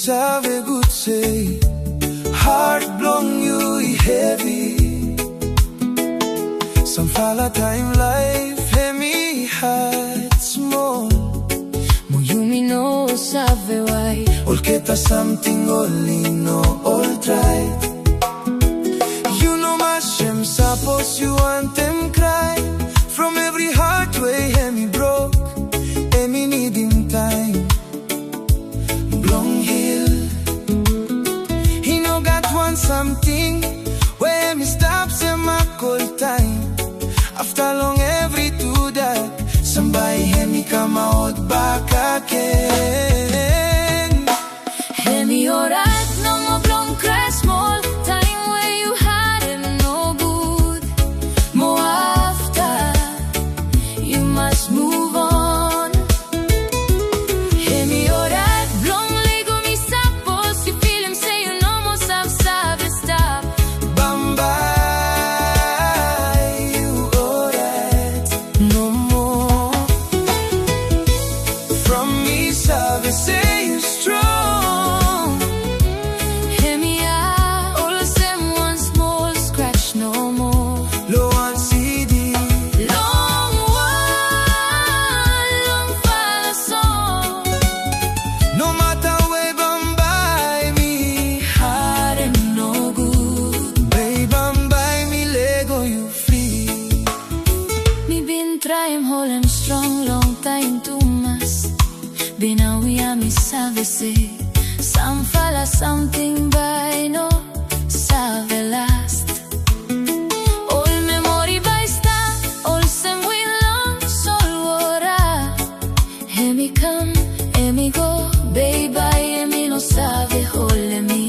sabe good say heart blong you heavy. Some fala time life Hemi Skrats Smol. Mo you me no sabe why. All kita something only no all try. You know my shame suppose you want them cry. From every heart way Hemi broke, Hemi need him time. Blong hill, he no got one something where Hemi stops him a cold time. After long every two that somebody Hemi come out back again. Hemi alright, no more blong Skrats Smol. Time where you had him no good. More after, you must move on. Hemi alright, blong lego me suppose. You feel him say you no more sabe stop. Bamba, you alright, no more. From me sabe say you strong. Hemi all them one small scratch no more. Low on CD, Long one, long file song. no matter where Bamba me, Heart him no good. babe Bamba me Lego you free. Me been try him hold him strong long time too much. Been a we a me sabe say. Some fella something by no sabe last. All memory by star, all sem we long sol wora. Hemi come, Hemi go, baby Hemi no sabe hold me.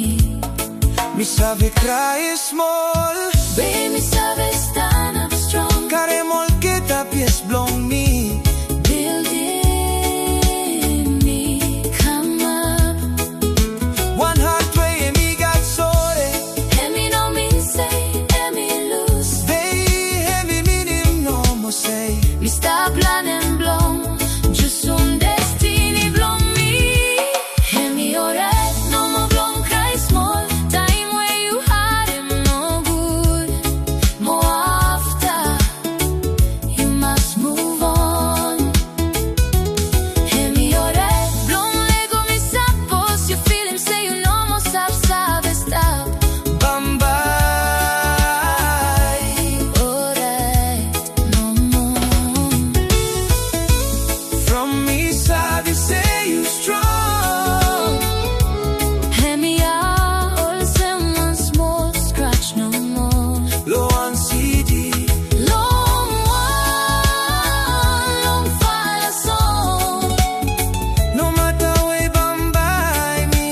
Me sabe cry small, Baby sabe stand up strong. care molcheta pies blong me. Building me, come up. One heart way me got sorry. Hemi no mean say, Hemi lose. They Hemi meaning no more say. Me stop planning blong, just some destiny blong me. Hemi alright, no more blong Skrats Smol. Time where you had him no good. More after, you must move on. Hemi alright, blong lego me suppose. You feel him say you no more sabe stop. Bamba, Alright, no more. from me sabe say you strong. Hemi all them one small scratch no more. Low on CD, Long one, long file song. no matter where Bamba me,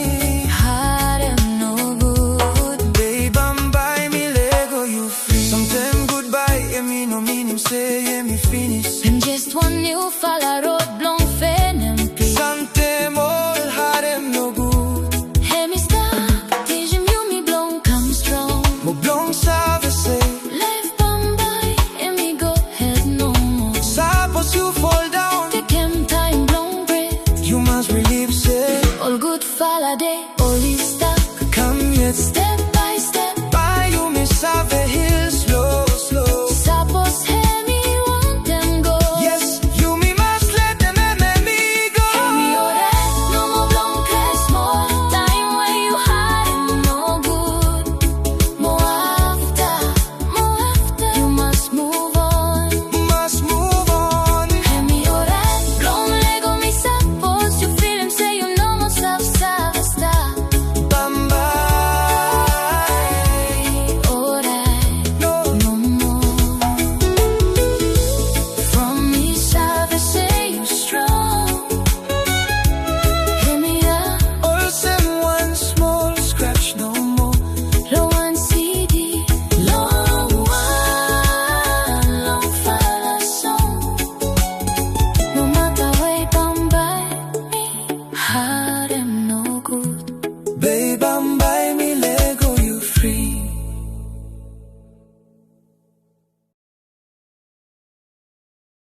Heart him no good. babe Bamba me Lego you free. Sometime goodbye, me no mean him say me finish. And just one new falla road blong fen and peace. Sometime all heart him no good. Hemi stop, teach him you me blong come strong. Mo blong sabe say, Life bambai, Hemi go head no more. suppose you fall down, Take him time blong breath. you must relieve say. All good falla day, all is stuck. Come yet Step